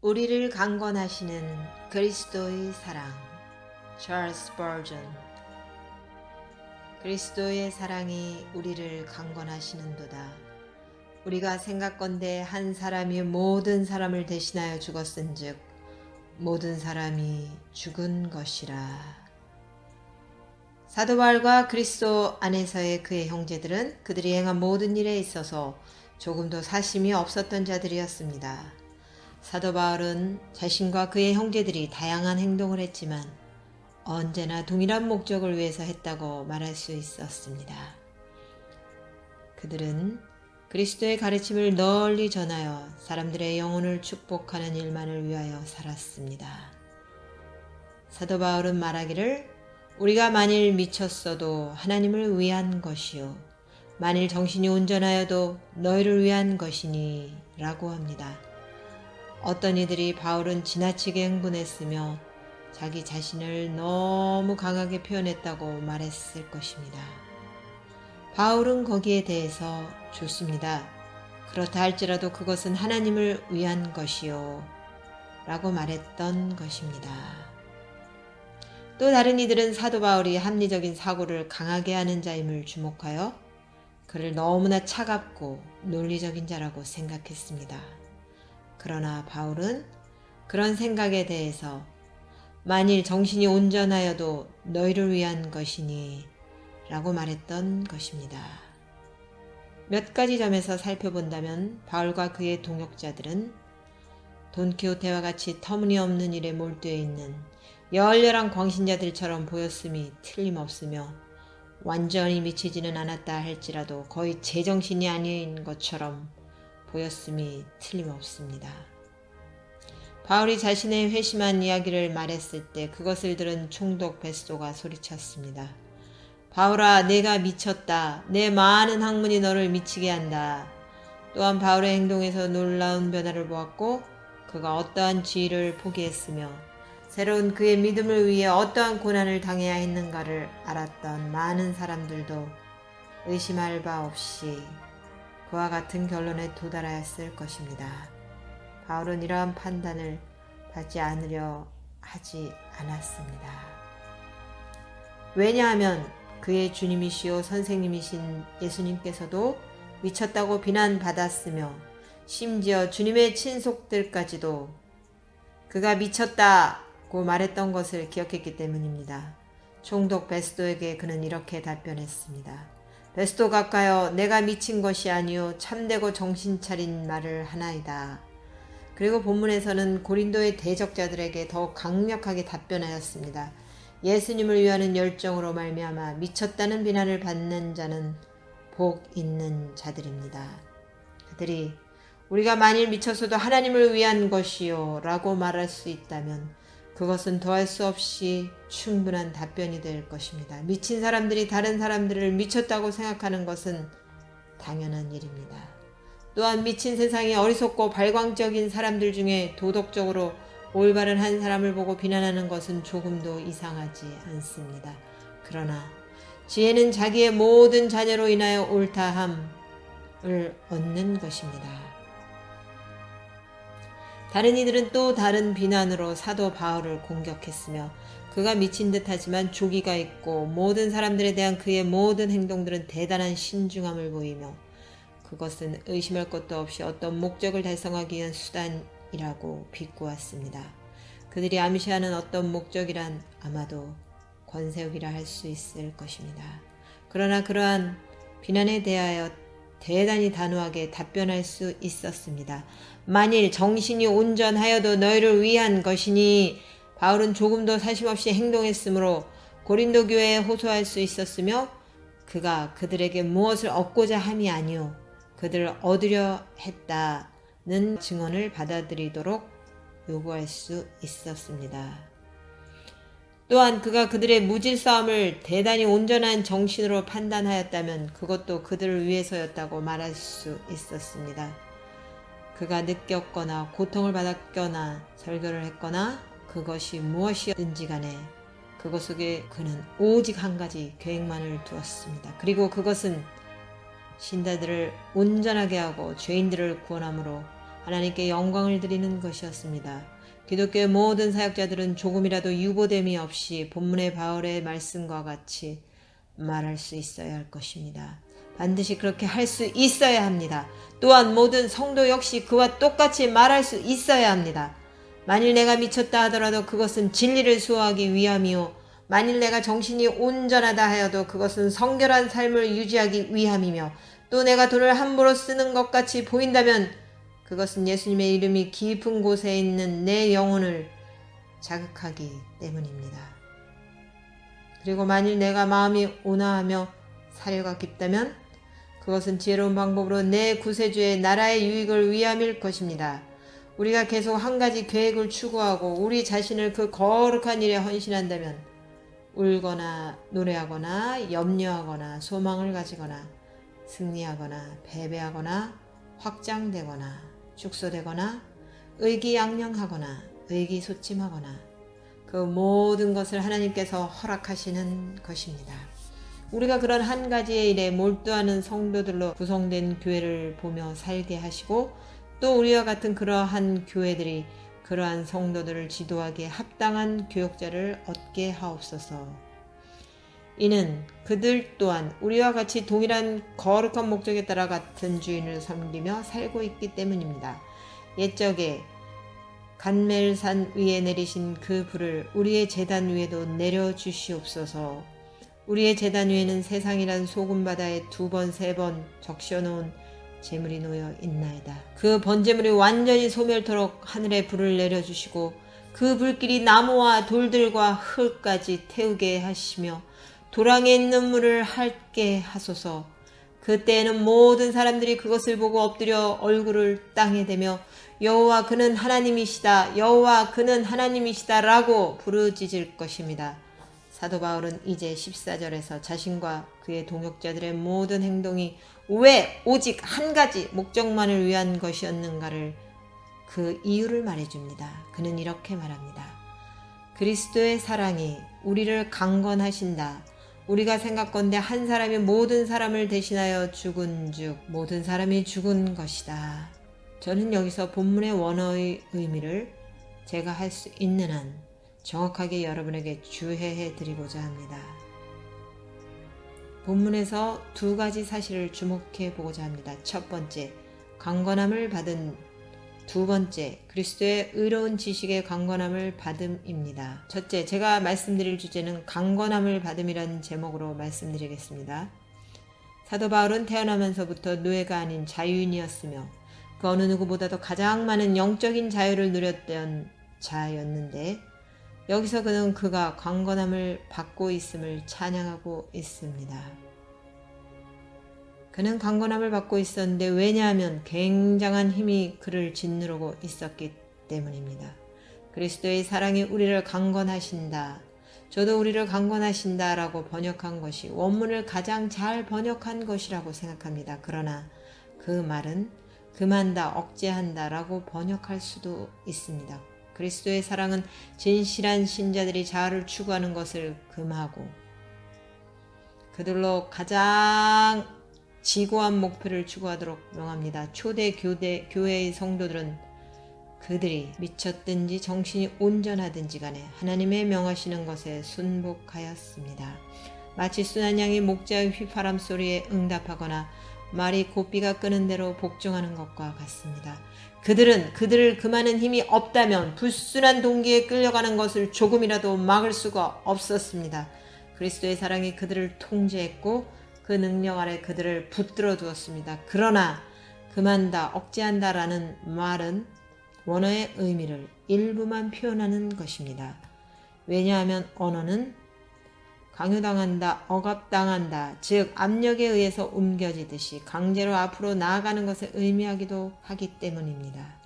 우리를 강권하시는 그리스도의 사랑. 찰스 스퍼전. 그리스도의 사랑이 우리를 강권하시는도다. 우리가 생각건대 한 사람이 모든 사람을 대신하여 죽었은즉 모든 사람이 죽은 것이라. 사도 바울과 그리스도 안에서의 그의 형제들은 그들이 행한 모든 일에 있어서 조금도 사심이 없었던 자들이었습니다. 사도 바울은 자신과 그의 형제들이 다양한 행동을 했지만 언제나 동일한 목적을 위해서 했다고 말할 수 있었습니다. 그들은 그리스도의 가르침을 널리 전하여 사람들의 영혼을 축복하는 일만을 위하여 살았습니다. 사도 바울은 말하기를 우리가 만일 미쳤어도 하나님을 위한 것이요 만일 정신이 온전하여도 너희를 위한 것이니 라고 합니다. 어떤 이들이 바울은 지나치게 흥분했으며 자기 자신을 너무 강하게 표현했다고 말했을 것입니다. 바울은 거기에 대해서 좋습니다. 그렇다 할지라도 그것은 하나님을 위한 것이요 라고 말했던 것입니다. 또 다른 이들은 사도 바울이 합리적인 사고를 강하게 하는 자임을 주목하여 그를 너무나 차갑고 논리적인 자라고 생각했습니다. 그러나 바울은 그런 생각에 대해서 만일 정신이 온전하여도 너희를 위한 것이니 라고 말했던 것입니다. 몇 가지 점에서 살펴본다면 바울과 그의 동역자들은 돈키호테와 같이 터무니없는 일에 몰두해 있는 열렬한 광신자들처럼 보였음이 틀림없으며 완전히 미치지는 않았다 할지라도 거의 제정신이 아닌 것처럼 보였음이 틀림없습니다. 바울이 자신의 회심한 이야기를 말했을 때 그것을 들은 총독 베스도가 소리쳤습니다. 바울아, 내가 미쳤다. 내 많은 학문이 너를 미치게 한다. 또한 바울의 행동에서 놀라운 변화를 보았고 그가 어떠한 지위를 포기했으며 새로운 그의 믿음을 위해 어떠한 고난을 당해야 했는가를 알았던 많은 사람들도 의심할 바 없이 그와 같은 결론에 도달하였을 것입니다. 바울은 이러한 판단을 받지 않으려 하지 않았습니다. 왜냐하면 그의 주님이시요 선생님이신 예수님께서도 미쳤다고 비난받았으며 심지어 주님의 친속들까지도 그가 미쳤다고 말했던 것을 기억했기 때문입니다. 총독 베스도에게 그는 이렇게 답변했습니다. 베스도 가까여 내가 미친 것이 아니요 참되고 정신 차린 말을 하나이다. 그리고 본문에서는 고린도의 대적자들에게 더욱 강력하게 답변하였습니다. 예수님을 위하는 열정으로 말미암아 미쳤다는 비난을 받는 자는 복 있는 자들입니다. 그들이 우리가 만일 미쳤어도 하나님을 위한 것이요 라고 말할 수 있다면 그것은 더할 수 없이 충분한 답변이 될 것입니다. 미친 사람들이 다른 사람들을 미쳤다고 생각하는 것은 당연한 일입니다. 또한 미친 세상에 어리석고 발광적인 사람들 중에 도덕적으로 올바른 한 사람을 보고 비난하는 것은 조금도 이상하지 않습니다. 그러나 지혜는 자기의 모든 자녀로 인하여 옳다함을 얻는 것입니다. 다른 이들은 또 다른 비난으로 사도 바울을 공격했으며 그가 미친 듯하지만 조기가 있고 모든 사람들에 대한 그의 모든 행동들은 대단한 신중함을 보이며 그것은 의심할 것도 없이 어떤 목적을 달성하기 위한 수단이라고 비꼬았습니다. 그들이 암시하는 어떤 목적이란 아마도 권세욕이라 할 수 있을 것입니다. 그러나 그러한 비난에 대하여 대단히 단호하게 답변할 수 있었습니다. 만일 정신이 온전하여도 너희를 위한 것이니 바울은 조금도 사심없이 행동했으므로 고린도 교회에 호소할 수 있었으며 그가 그들에게 무엇을 얻고자 함이 아니요 그들을 얻으려 했다는 증언을 받아들이도록 요구할 수 있었습니다. 또한 그가 그들의 무질서함을 대단히 온전한 정신으로 판단하였다면 그것도 그들을 위해서였다고 말할 수 있었습니다. 그가 느꼈거나 고통을 받았거나 설교를 했거나 그것이 무엇이든지 간에 그것 속에 그는 오직 한 가지 계획만을 두었습니다. 그리고 그것은 신자들을 온전하게 하고 죄인들을 구원함으로 하나님께 영광을 드리는 것이었습니다. 기독교의 모든 사역자들은 조금이라도 유보됨이 없이 본문의 바울의 말씀과 같이 말할 수 있어야 할 것입니다. 반드시 그렇게 할 수 있어야 합니다. 또한 모든 성도 역시 그와 똑같이 말할 수 있어야 합니다. 만일 내가 미쳤다 하더라도 그것은 진리를 수호하기 위함이요, 만일 내가 정신이 온전하다 하여도 그것은 성결한 삶을 유지하기 위함이며, 또 내가 돈을 함부로 쓰는 것 같이 보인다면 그것은 예수님의 이름이 깊은 곳에 있는 내 영혼을 자극하기 때문입니다. 그리고 만일 내가 마음이 온화하며 사려가 깊다면 그것은 지혜로운 방법으로 내 구세주의 나라의 유익을 위함일 것입니다. 우리가 계속 한 가지 계획을 추구하고 우리 자신을 그 거룩한 일에 헌신한다면 울거나 노래하거나 염려하거나 소망을 가지거나 승리하거나 패배하거나 확장되거나 축소되거나 의기양양하거나 의기소침하거나 그 모든 것을 하나님께서 허락하시는 것입니다. 우리가 그런 한 가지의 일에 몰두하는 성도들로 구성된 교회를 보며 살게 하시고, 또 우리와 같은 그러한 교회들이 그러한 성도들을 지도하기에 합당한 교역자를 얻게 하옵소서. 이는 그들 또한 우리와 같이 동일한 거룩한 목적에 따라 같은 주인을 섬기며 살고 있기 때문입니다. 옛적에 간멜산 위에 내리신 그 불을 우리의 제단 위에도 내려주시옵소서. 우리의 제단 위에는 세상이란 소금바다에 2번 3번 적셔놓은 재물이 놓여 있나이다. 그 번제물이 완전히 소멸토록 하늘에 불을 내려주시고 그 불길이 나무와 돌들과 흙까지 태우게 하시며 도랑에 있는 물을 핥게 하소서. 그때에는 모든 사람들이 그것을 보고 엎드려 얼굴을 땅에 대며 여호와 그는 하나님이시다, 여호와 그는 하나님이시다 라고 부르짖을 것입니다. 사도 바울은 이제 14절에서 자신과 그의 동역자들의 모든 행동이 왜 오직 한 가지 목적만을 위한 것이었는가를, 그 이유를 말해줍니다. 그는 이렇게 말합니다. 그리스도의 사랑이 우리를 강건하신다. 우리가 생각건대 한 사람이 모든 사람을 대신하여 죽은 즉 모든 사람이 죽은 것이다. 저는 여기서 본문의 원어의 의미를 제가 할 수 있는 한 정확하게 여러분에게 주해해 드리고자 합니다. 본문에서 2가지 사실을 주목해 보고자 합니다. 첫 번째, 강건함을 받은. 두 번째, 그리스도의 의로운 지식의 강건함을 받음입니다. 첫째, 제가 말씀드릴 주제는 강건함을 받음이라는 제목으로 말씀드리겠습니다. 사도 바울은 태어나면서부터 노예가 아닌 자유인이었으며 그 어느 누구보다도 가장 많은 영적인 자유를 누렸던 자였는데, 여기서 그는 그가 강건함을 받고 있음을 찬양하고 있습니다. 그는 강건함을 받고 있었는데 왜냐하면 굉장한 힘이 그를 짓누르고 있었기 때문입니다. 그리스도의 사랑이 우리를 강건하신다. 저도 우리를 강건하신다 라고 번역한 것이 원문을 가장 잘 번역한 것이라고 생각합니다. 그러나 그 말은 금한다, 억제한다 라고 번역할 수도 있습니다. 그리스도의 사랑은 진실한 신자들이 자아를 추구하는 것을 금하고 그들로 가장 지고한 목표를 추구하도록 명합니다. 초대 교회의 성도들은 그들이 미쳤든지 정신이 온전하든지 간에 하나님의 명하시는 것에 순복하였습니다. 마치 순한 양이 목자의 휘파람 소리에 응답하거나 말이 고삐가 끄는 대로 복종하는 것과 같습니다. 그들은 그들을 금하는 힘이 없다면 불순한 동기에 끌려가는 것을 조금이라도 막을 수가 없었습니다. 그리스도의 사랑이 그들을 통제했고 그 능력 아래 그들을 붙들어 두었습니다. 그러나 금한다, 억제한다 라는 말은 원어의 의미를 일부만 표현하는 것입니다. 왜냐하면 언어는 강요당한다, 억압당한다, 즉 압력에 의해서 옮겨지듯이 강제로 앞으로 나아가는 것을 의미하기도 하기 때문입니다.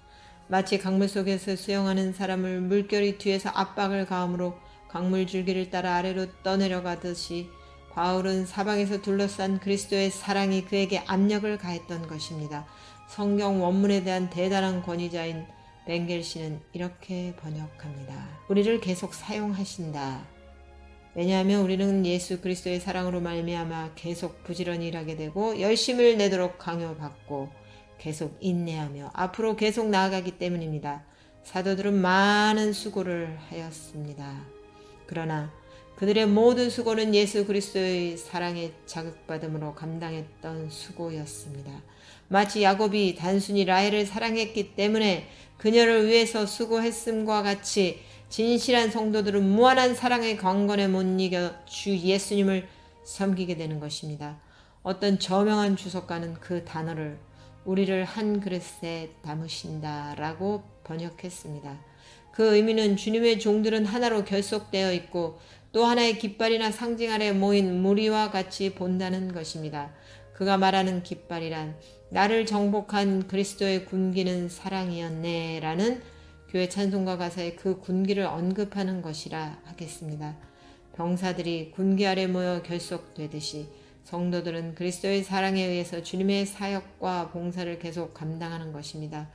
마치 강물 속에서 수영하는 사람을 물결이 뒤에서 압박을 가함으로 강물 줄기를 따라 아래로 떠내려가듯이 바울은 사방에서 둘러싼 그리스도의 사랑이 그에게 압력을 가했던 것입니다. 성경 원문에 대한 대단한 권위자인 벵겔 씨는 이렇게 번역합니다. 우리를 계속 사용하신다. 왜냐하면 우리는 예수 그리스도의 사랑으로 말미암아 계속 부지런히 일하게 되고 열심을 내도록 강요받고 계속 인내하며 앞으로 계속 나아가기 때문입니다. 사도들은 많은 수고를 하였습니다. 그러나 그들의 모든 수고는 예수 그리스도의 사랑에 자극받음으로 감당했던 수고였습니다. 마치 야곱이 단순히 라헬을 사랑했기 때문에 그녀를 위해서 수고했음과 같이 진실한 성도들은 무한한 사랑의 강건에 못 이겨 주 예수님을 섬기게 되는 것입니다. 어떤 저명한 주석가는 그 단어를 우리를 한 그릇에 담으신다라고 번역했습니다. 그 의미는 주님의 종들은 하나로 결속되어 있고 또 하나의 깃발이나 상징 아래 모인 무리와 같이 본다는 것입니다. 그가 말하는 깃발이란 나를 정복한 그리스도의 군기는 사랑이었네 라는 교회 찬송가 가사에 그 군기를 언급하는 것이라 하겠습니다. 병사들이 군기 아래 모여 결속되듯이 성도들은 그리스도의 사랑에 의해서 주님의 사역과 봉사를 계속 감당하는 것입니다.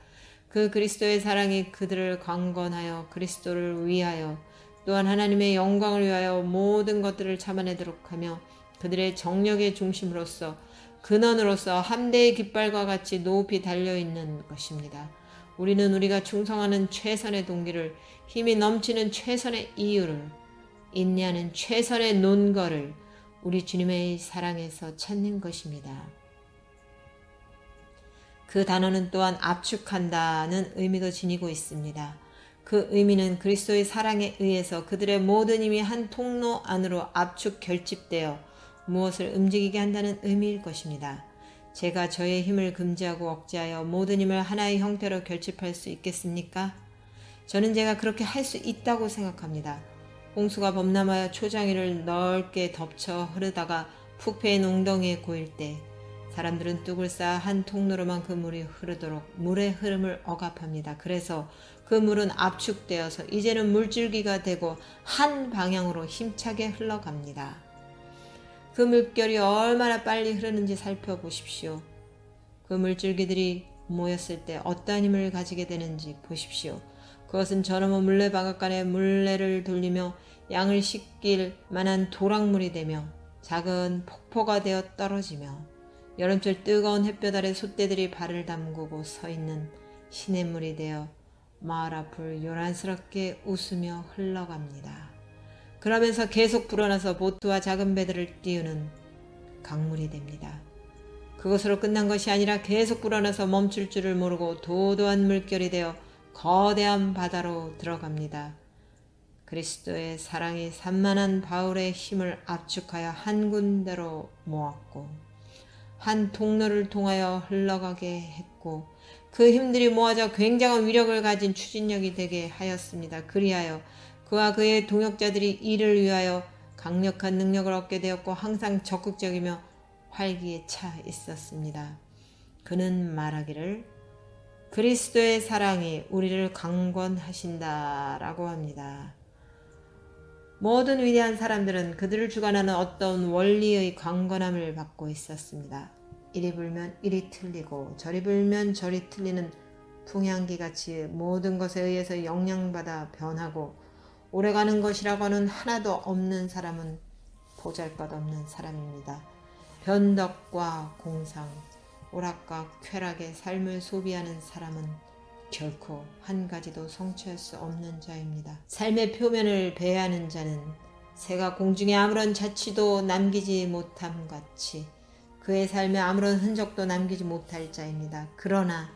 그 그리스도의 사랑이 그들을 강건하여 그리스도를 위하여 또한 하나님의 영광을 위하여 모든 것들을 참아내도록 하며 그들의 정력의 중심으로서 근원으로서 함대의 깃발과 같이 높이 달려있는 것입니다. 우리는 우리가 충성하는 최선의 동기를, 힘이 넘치는 최선의 이유를, 인내하는 최선의 논거를 우리 주님의 사랑에서 찾는 것입니다. 그 단어는 또한 압축한다는 의미도 지니고 있습니다. 그 의미는 그리스도의 사랑에 의해서 그들의 모든 힘이 한 통로 안으로 압축 결집되어 무엇을 움직이게 한다는 의미일 것입니다. 제가 저의 힘을 금지하고 억제하여 모든 힘을 하나의 형태로 결집할 수 있겠습니까? 저는 제가 그렇게 할 수 있다고 생각합니다. 홍수가 범람하여 초장위를 넓게 덮쳐 흐르다가 푹 패인 웅덩이에 고일 때 사람들은 뚝을 쌓아 한 통로로만 그 물이 흐르도록 물의 흐름을 억압합니다. 그래서 그 물은 압축되어서 이제는 물줄기가 되고 한 방향으로 힘차게 흘러갑니다. 그 물결이 얼마나 빨리 흐르는지 살펴보십시오. 그 물줄기들이 모였을 때 어떠한 힘을 가지게 되는지 보십시오. 그것은 저놈의 물레바닷간에 물레를 돌리며 양을 씻길 만한 도랑물이 되며 작은 폭포가 되어 떨어지며 여름철 뜨거운 햇볕 아래 솥대들이 발을 담그고 서 있는 시냇물이 되어 마을 앞을 요란스럽게 웃으며 흘러갑니다. 그러면서 계속 불어나서 보트와 작은 배들을 띄우는 강물이 됩니다. 그것으로 끝난 것이 아니라 계속 불어나서 멈출 줄을 모르고 도도한 물결이 되어 거대한 바다로 들어갑니다. 그리스도의 사랑이 산만한 바울의 힘을 압축하여 한 군데로 모았고 한 통로를 통하여 흘러가게 했고 그 힘들이 모아져 굉장한 위력을 가진 추진력이 되게 하였습니다. 그리하여 그와 그의 동역자들이 이를 위하여 강력한 능력을 얻게 되었고 항상 적극적이며 활기에 차 있었습니다. 그는 말하기를 그리스도의 사랑이 우리를 강권하신다라고 합니다. 모든 위대한 사람들은 그들을 주관하는 어떤 원리의 강건함을 받고 있었습니다. 이리 불면 이리 틀리고 저리 불면 저리 틀리는 풍향기같이 모든 것에 의해서 영향받아 변하고 오래가는 것이라고는 하나도 없는 사람은 보잘것없는 사람입니다. 변덕과 공상, 오락과 쾌락의 삶을 소비하는 사람은 결코 한 가지도 성취할 수 없는 자입니다. 삶의 표면을 배회하는 자는 새가 공중에 아무런 자취도 남기지 못함 같이 그의 삶에 아무런 흔적도 남기지 못할 자입니다. 그러나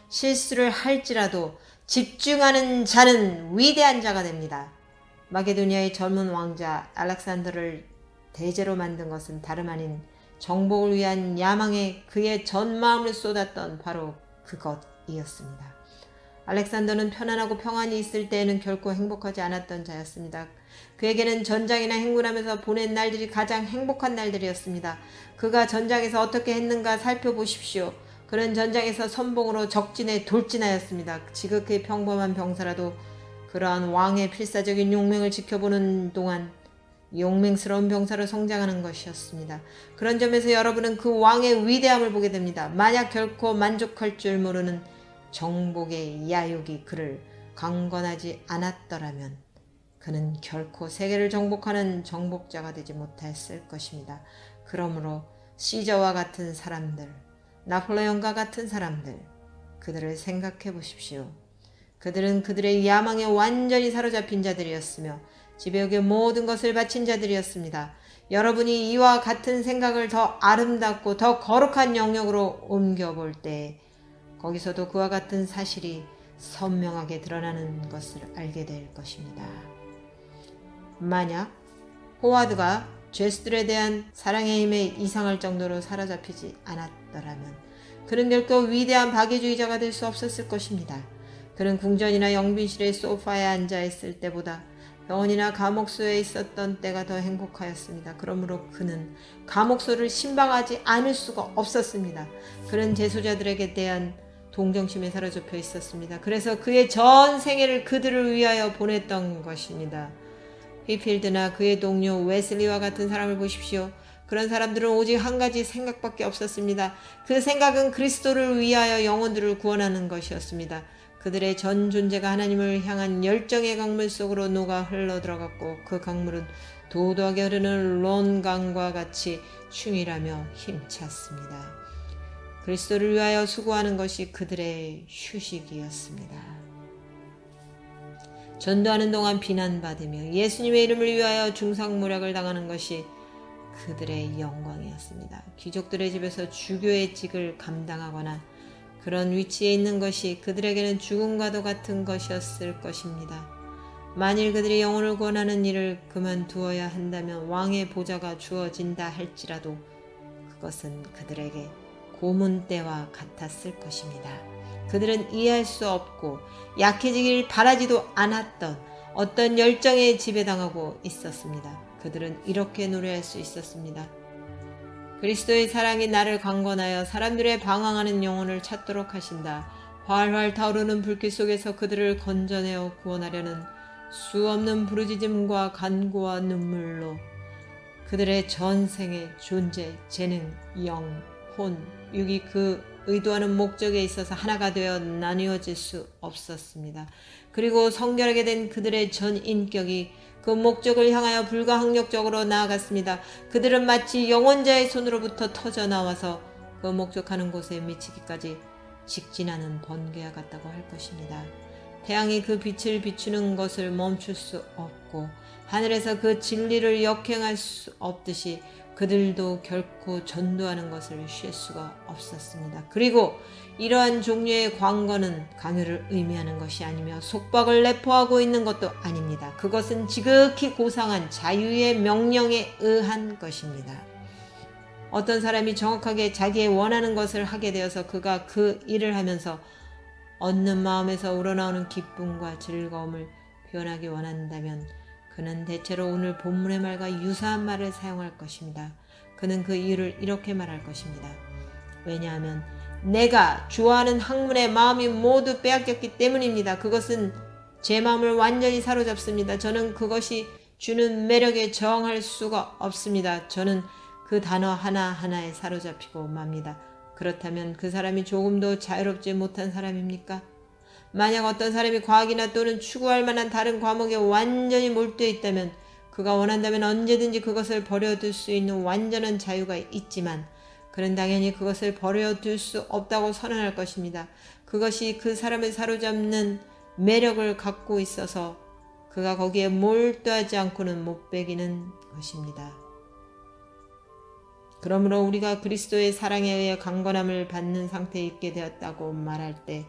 실수를 할지라도 집중하는 자는 위대한 자가 됩니다. 마게도니아의 젊은 왕자 알렉산더를 대제로 만든 것은 다름 아닌 정복을 위한 야망에 그의 전 마음을 쏟았던 바로 그것이었습니다. 알렉산더는 편안하고 평안히 있을 때에는 결코 행복하지 않았던 자였습니다. 그에게는 전장이나 행군하면서 보낸 날들이 가장 행복한 날들이었습니다. 그가 전장에서 어떻게 했는가 살펴보십시오. 그는 전장에서 선봉으로 적진에 돌진하였습니다. 지극히 평범한 병사라도 그러한 왕의 필사적인 용맹을 지켜보는 동안 용맹스러운 병사로 성장하는 것이었습니다. 그런 점에서 여러분은 그 왕의 위대함을 보게 됩니다. 만약 결코 만족할 줄 모르는 정복의 야욕이 그를 강건하지 않았더라면 그는 결코 세계를 정복하는 정복자가 되지 못했을 것입니다. 그러므로 시저와 같은 사람들, 나폴레옹과 같은 사람들, 그들을 생각해 보십시오. 그들은 그들의 야망에 완전히 사로잡힌 자들이었으며 지배욕의 모든 것을 바친 자들이었습니다. 여러분이 이와 같은 생각을 더 아름답고 더 거룩한 영역으로 옮겨볼 때 거기서도 그와 같은 사실이 선명하게 드러나는 것을 알게 될 것입니다. 만약 호와드가 죄수들에 대한 사랑의 힘에 이상할 정도로 사로잡히지 않았더라면 그는 결코 위대한 박애주의자가 될 수 없었을 것입니다. 그는 궁전이나 영빈실의 소파에 앉아 있을 때보다 병원이나 감옥소에 있었던 때가 더 행복하였습니다. 그러므로 그는 감옥소를 신방하지 않을 수가 없었습니다. 그는 재소자들에게 대한 동정심에 사로잡혀 있었습니다. 그래서 그의 전 생애를 그들을 위하여 보냈던 것입니다. 휘필드나 그의 동료 웨슬리와 같은 사람을 보십시오. 그런 사람들은 오직 한 가지 생각밖에 없었습니다. 그 생각은 그리스도를 위하여 영혼들을 구원하는 것이었습니다. 그들의 전 존재가 하나님을 향한 열정의 강물 속으로 녹아 흘러들어갔고 그 강물은 도도하게 흐르는 론강과 같이 충일하며 힘찼습니다. 그리스도를 위하여 수고하는 것이 그들의 휴식이었습니다. 전도하는 동안 비난받으며 예수님의 이름을 위하여 중상모략을 당하는 것이 그들의 영광이었습니다. 귀족들의 집에서 주교의 직을 감당하거나 그런 위치에 있는 것이 그들에게는 죽음과도 같은 것이었을 것입니다. 만일 그들이 영혼을 구원하는 일을 그만두어야 한다면 왕의 보좌가 주어진다 할지라도 그것은 그들에게 고문 때와 같았을 것입니다. 그들은 이해할 수 없고 약해지길 바라지도 않았던 어떤 열정에 지배당하고 있었습니다. 그들은 이렇게 노래할 수 있었습니다. 그리스도의 사랑이 나를 강권하여 사람들의 방황하는 영혼을 찾도록 하신다. 활활 타오르는 불길 속에서 그들을 건져내어 구원하려는 수없는 부르짖음과 간구와 눈물로 그들의 전생의 존재, 재능, 영, 혼, 육이 그 의도하는 목적에 있어서 하나가 되어 나뉘어질 수 없었습니다. 그리고 성결하게 된 그들의 전 인격이 그 목적을 향하여 불가항력적으로 나아갔습니다. 그들은 마치 영혼자의 손으로부터 터져 나와서 그 목적하는 곳에 미치기까지 직진하는 번개와 같다고 할 것입니다. 태양이 그 빛을 비추는 것을 멈출 수 없고 하늘에서 그 진리를 역행할 수 없듯이 그들도 결코 전도하는 것을 쉴 수가 없었습니다. 그리고 이러한 종류의 광거는 강요를 의미하는 것이 아니며 속박을 내포하고 있는 것도 아닙니다. 그것은 지극히 고상한 자유의 명령에 의한 것입니다. 어떤 사람이 정확하게 자기의 원하는 것을 하게 되어서 그가 그 일을 하면서 얻는 마음에서 우러나오는 기쁨과 즐거움을 표현하기 원한다면 그는 대체로 오늘 본문의 말과 유사한 말을 사용할 것입니다. 그는 그 이유를 이렇게 말할 것입니다. 왜냐하면 내가 좋아하는 학문의 마음이 모두 빼앗겼기 때문입니다. 그것은 제 마음을 완전히 사로잡습니다. 저는 그것이 주는 매력에 저항할 수가 없습니다. 저는 그 단어 하나하나에 사로잡히고 맙니다. 그렇다면 그 사람이 조금도 자유롭지 못한 사람입니까? 만약 어떤 사람이 과학이나 또는 추구할 만한 다른 과목에 완전히 몰두해 있다면 그가 원한다면 언제든지 그것을 버려둘 수 있는 완전한 자유가 있지만 그는 당연히 그것을 버려둘 수 없다고 선언할 것입니다. 그것이 그 사람을 사로잡는 매력을 갖고 있어서 그가 거기에 몰두하지 않고는 못 빼기는 것입니다. 그러므로 우리가 그리스도의 사랑에 의해 강건함을 받는 상태에 있게 되었다고 말할 때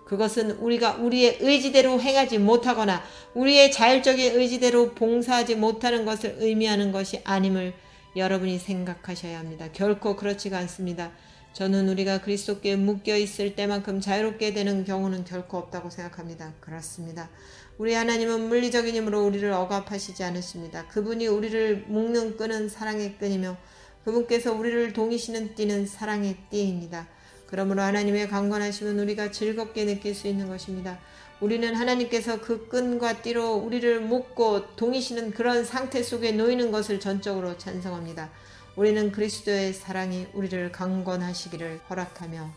그것은 우리가 우리의 의지대로 행하지 못하거나 우리의 자율적인 의지대로 봉사하지 못하는 것을 의미하는 것이 아님을 여러분이 생각하셔야 합니다. 결코 그렇지가 않습니다. 저는 우리가 그리스도께 묶여 있을 때만큼 자유롭게 되는 경우는 결코 없다고 생각합니다. 그렇습니다. 우리 하나님은 물리적인 힘으로 우리를 억압하시지 않으십니다. 그분이 우리를 묶는 끈은 사랑의 끈이며 그분께서 우리를 동이시는 띠는 사랑의 띠입니다. 그러므로 하나님의 강건하심은 우리가 즐겁게 느낄 수 있는 것입니다. 우리는 하나님께서 그 끈과 띠로 우리를 묶고 동이시는 그런 상태 속에 놓이는 것을 전적으로 찬성합니다. 우리는 그리스도의 사랑이 우리를 강건하시기를 허락하며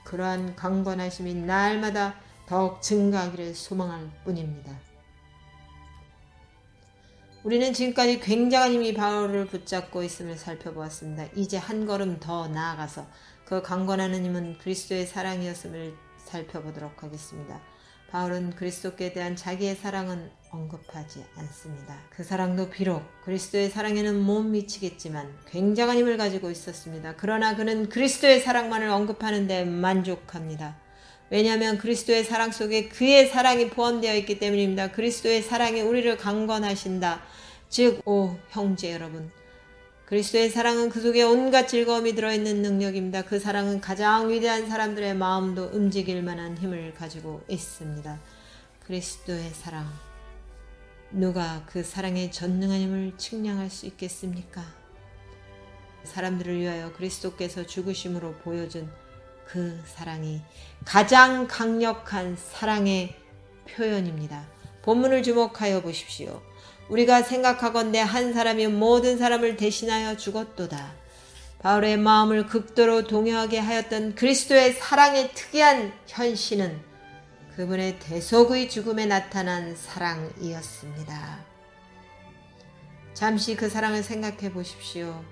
그러한 강건하심이 날마다 더욱 증가하기를 소망할 뿐입니다. 우리는 지금까지 굉장한 힘이 바울을 붙잡고 있음을 살펴보았습니다. 이제 한 걸음 더 나아가서 그 강권하는 힘은 그리스도의 사랑이었음을 살펴보도록 하겠습니다. 바울은 그리스도께 대한 자기의 사랑은 언급하지 않습니다. 그 사랑도 비록 그리스도의 사랑에는 못 미치겠지만 굉장한 힘을 가지고 있었습니다. 그러나 그는 그리스도의 사랑만을 언급하는 데 만족합니다. 왜냐하면 그리스도의 사랑 속에 그의 사랑이 포함되어 있기 때문입니다. 그리스도의 사랑이 우리를 강건하신다. 즉, 오 형제 여러분, 그리스도의 사랑은 그 속에 온갖 즐거움이 들어있는 능력입니다. 그 사랑은 가장 위대한 사람들의 마음도 움직일 만한 힘을 가지고 있습니다. 그리스도의 사랑. 누가 그 사랑의 전능한 힘을 측량할 수 있겠습니까? 사람들을 위하여 그리스도께서 죽으심으로 보여준 그 사랑이 가장 강력한 사랑의 표현입니다. 본문을 주목하여 보십시오. 우리가 생각하건대 한 사람이 모든 사람을 대신하여 죽었도다. 바울의 마음을 극도로 동요하게 하였던 그리스도의 사랑의 특이한 현신은 그분의 대속의 죽음에 나타난 사랑이었습니다. 잠시 그 사랑을 생각해 보십시오.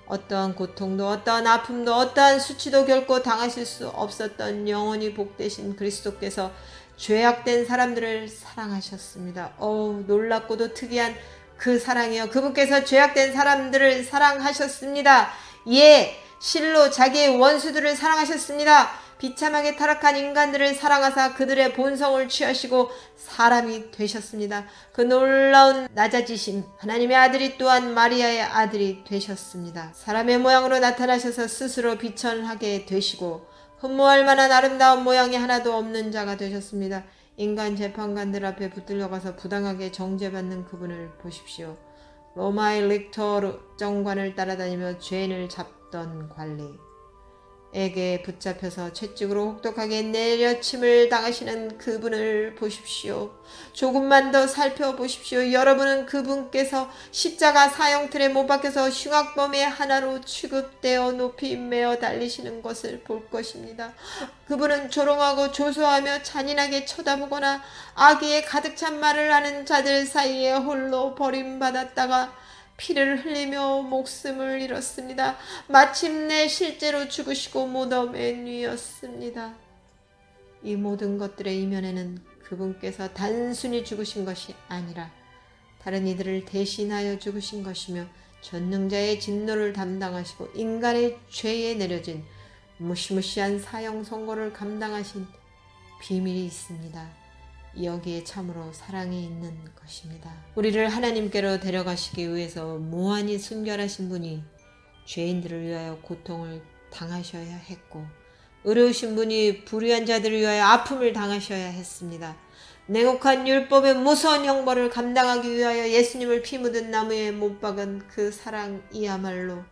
어떠한 고통도 어떠한 아픔도 어떠한 수치도 결코 당하실 수 없었던 영원히 복되신 그리스도께서 죄악된 사람들을 사랑하셨습니다. 놀랍고도 특이한 그 사랑이요. 그분께서 죄악된 사람들을 사랑하셨습니다. 예, 실로 자기의 원수들을 사랑하셨습니다. 비참하게 타락한 인간들을 사랑하사 그들의 본성을 취하시고 사람이 되셨습니다. 그 놀라운 낮아지심, 하나님의 아들이 또한 마리아의 아들이 되셨습니다. 사람의 모양으로 나타나셔서 스스로 비천하게 되시고 흠모할 만한 아름다운 모양이 하나도 없는 자가 되셨습니다. 인간 재판관들 앞에 붙들려가서 부당하게 정죄받는 그분을 보십시오. 로마의 릭터 정관을 따라다니며 죄인을 잡던 관리에게 붙잡혀서 채찍으로 혹독하게 내려침을 당하시는 그분을 보십시오. 조금만 더 살펴보십시오. 여러분은 그분께서 십자가 사형틀에 못 박혀서 흉악범의 하나로 취급되어 높이 메어 달리시는 것을 볼 것입니다. 그분은 조롱하고 조소하며 잔인하게 쳐다보거나 악의에 가득 찬 말을 하는 자들 사이에 홀로 버림받았다가 피를 흘리며 목숨을 잃었습니다. 마침내 실제로 죽으시고 무덤에 누웠습니다. 이 모든 것들의 이면에는 그분께서 단순히 죽으신 것이 아니라 다른 이들을 대신하여 죽으신 것이며 전능자의 진노를 담당하시고 인간의 죄에 내려진 무시무시한 사형 선고를 감당하신 비밀이 있습니다. 여기에 참으로 사랑이 있는 것입니다. 우리를 하나님께로 데려가시기 위해서 무한히 순결하신 분이 죄인들을 위하여 고통을 당하셔야 했고 의로우신 분이 불의한 자들을 위하여 아픔을 당하셔야 했습니다. 냉혹한 율법의 무서운 형벌을 감당하기 위하여 예수님을 피 묻은 나무에 못 박은 그 사랑이야말로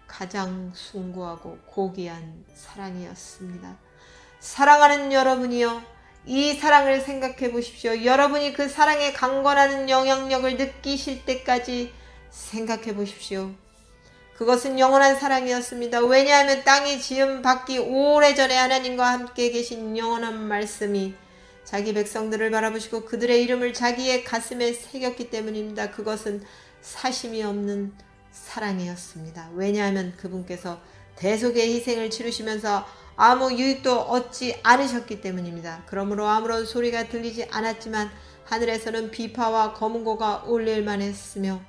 가장 숭고하고 고귀한 사랑이었습니다. 사랑하는 여러분이여, 이 사랑을 생각해 보십시오. 여러분이 그 사랑에 강권하는 영향력을 느끼실 때까지 생각해 보십시오. 그것은 영원한 사랑이었습니다. 왜냐하면 땅이 지음 받기 오래전에 하나님과 함께 계신 영원한 말씀이 자기 백성들을 바라보시고 그들의 이름을 자기의 가슴에 새겼기 때문입니다. 그것은 사심이 없는 사랑이었습니다. 왜냐하면 그분께서 대속의 희생을 치르시면서 아무 유익도 얻지 않으셨기 때문입니다. 그러므로 아무런 소리가 들리지 않았지만 하늘에서는 비파와 검은고가 울릴만 했으며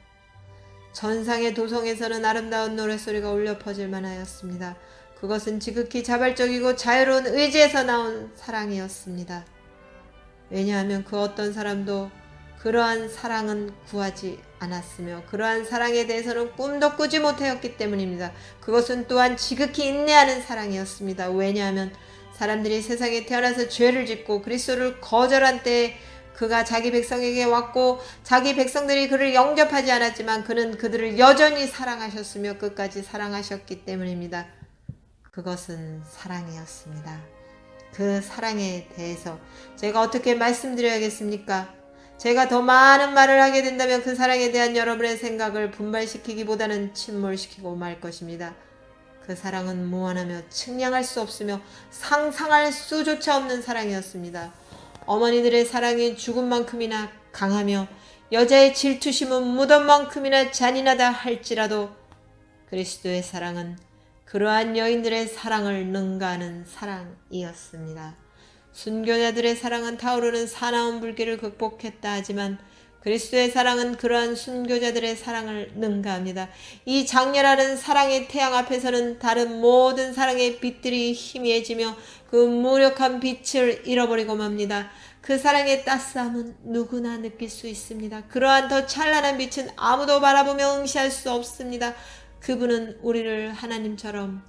전상의 도성에서는 아름다운 노랫소리가 울려 퍼질만 하였습니다. 그것은 지극히 자발적이고 자유로운 의지에서 나온 사랑이었습니다. 왜냐하면 그 어떤 사람도 그러한 사랑은 구하지 않았으며 그러한 사랑에 대해서는 꿈도 꾸지 못하였기 때문입니다. 그것은 또한 지극히 인내하는 사랑이었습니다. 왜냐하면 사람들이 세상에 태어나서 죄를 짓고 그리스도를 거절한 때에 그가 자기 백성에게 왔고 자기 백성들이 그를 영접하지 않았지만 그는 그들을 여전히 사랑하셨으며 끝까지 사랑하셨기 때문입니다. 그것은 사랑이었습니다. 그 사랑에 대해서 제가 어떻게 말씀드려야겠습니까? 제가 더 많은 말을 하게 된다면 그 사랑에 대한 여러분의 생각을 분발시키기보다는 침몰시키고 말 것입니다. 그 사랑은 무한하며 측량할 수 없으며 상상할 수조차 없는 사랑이었습니다. 어머니들의 사랑이 죽음만큼이나 강하며 여자의 질투심은 무덤만큼이나 잔인하다 할지라도 그리스도의 사랑은 그러한 여인들의 사랑을 능가하는 사랑이었습니다. 순교자들의 사랑은 타오르는 사나운 불길을 극복했다 하지만 그리스도의 사랑은 그러한 순교자들의 사랑을 능가합니다. 이 장렬하는 사랑의 태양 앞에서는 다른 모든 사랑의 빛들이 희미해지며 그 무력한 빛을 잃어버리고 맙니다. 그 사랑의 따스함은 누구나 느낄 수 있습니다. 그러한 더 찬란한 빛은 아무도 바라보며 응시할 수 없습니다. 그분은 우리를 하나님처럼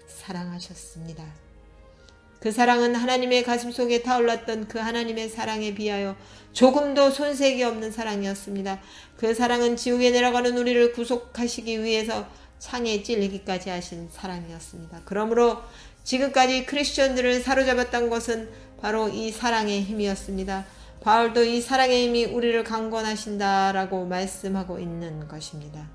사랑하셨습니다. 그 사랑은 하나님의 가슴 속에 타올랐던 그 하나님의 사랑에 비하여 조금도 손색이 없는 사랑이었습니다. 그 사랑은 지옥에 내려가는 우리를 구속하시기 위해서 창에 찔리기까지 하신 사랑이었습니다. 그러므로 지금까지 크리스천들을 사로잡았던 것은 바로 이 사랑의 힘이었습니다. 바울도 이 사랑의 힘이 우리를 강권하신다라고 말씀하고 있는 것입니다.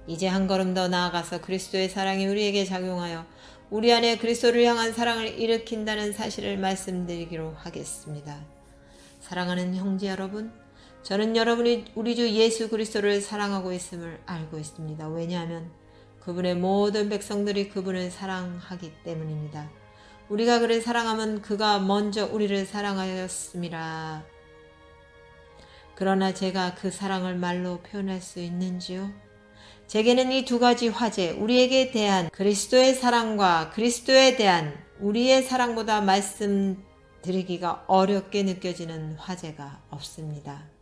이제 한 걸음 더 나아가서 그리스도의 사랑이 우리에게 작용하여 우리 안에 그리스도를 향한 사랑을 일으킨다는 사실을 말씀드리기로 하겠습니다. 사랑하는 형제 여러분, 저는 여러분이 우리 주 예수 그리스도를 사랑하고 있음을 알고 있습니다. 왜냐하면 그분의 모든 백성들이 그분을 사랑하기 때문입니다. 우리가 그를 사랑하면 그가 먼저 우리를 사랑하였음이라. 그러나 제가 그 사랑을 말로 표현할 수 있는지요? 제게는 이 두 가지 화제, 우리에게 대한 그리스도의 사랑과 그리스도에 대한 우리의 사랑보다 말씀드리기가 어렵게 느껴지는 화제가 없습니다.